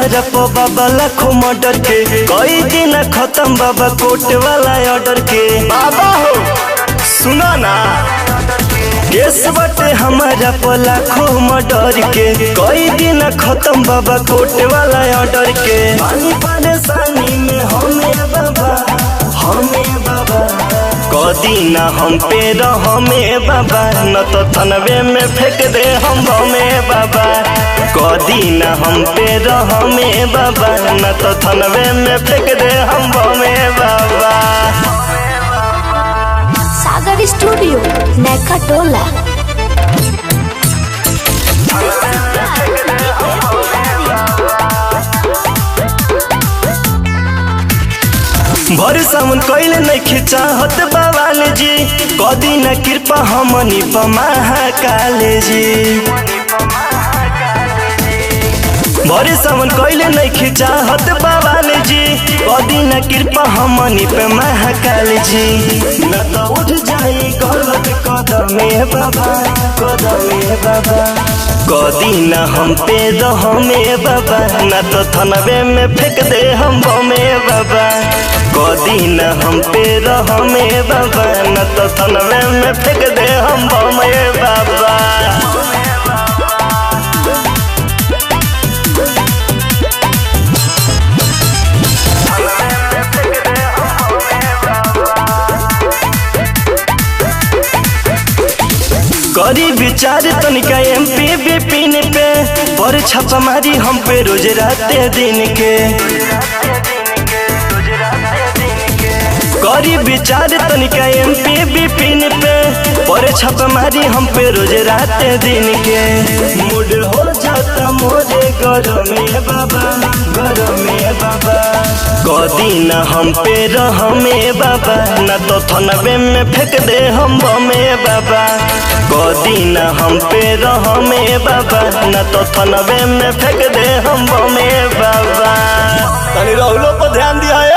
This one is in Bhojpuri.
हमारा पो बाबा लाखों मर्डर के कई दिन खत्म बाबा कोर्ट वाला ऑर्डर के। बाबा हो सुनो ना, केस बटे हमारा पो लाखों मर्डर के कई दिन खत्म बाबा कोर्ट वाला ऑर्डर के। पानी परेशानी में हमें बाबा कदी ना हम पे हमें बाबा, न तो थनवे में फेंक दे हम हमें बाबा। कदी ना हम पे हमें बाबा, न तो थनवे में फेंक दे हम हमें बाबा। सागर स्टूडियो नैका टोला। भर सावन कैले नहीं खिंचाहत बवाल जी, कदी न कृपा हमनी प महाकाल जी। भर सावन कैले नहीं खिंचाहत बवाल जी, कदी न कृपा हमनी पे महाकाल जी। न तो उठ जाई गलत कदमे बाबा, कदमे बाबा। कदी न हम पे हमें बाबा, न तो थनवे में फेंक दे हम हमें बाबा। कदी न हम पे हमें बाबा, न तो थनवे में फेंक दे हम हमें बाबा। करी विचार तनिका MP विपिन पे, पर छापा मारी हम पे रोज राते दिन के। करी विचार तनिका MP विपिन पे, पर छापा मारी हम पे रोज राते दिन के। मूड हो जाता मोरे गरमे बाबा, गरमे बाबा। कदी न हम पे हमें बाबा, न तो थनवे में फेंक दे हम हमें बाबा। कदी न हम पे हमें बाबा, न तो थनवे में फेंक दे हम हमें बाबा। तनी राहुलो पर ध्यान दिया।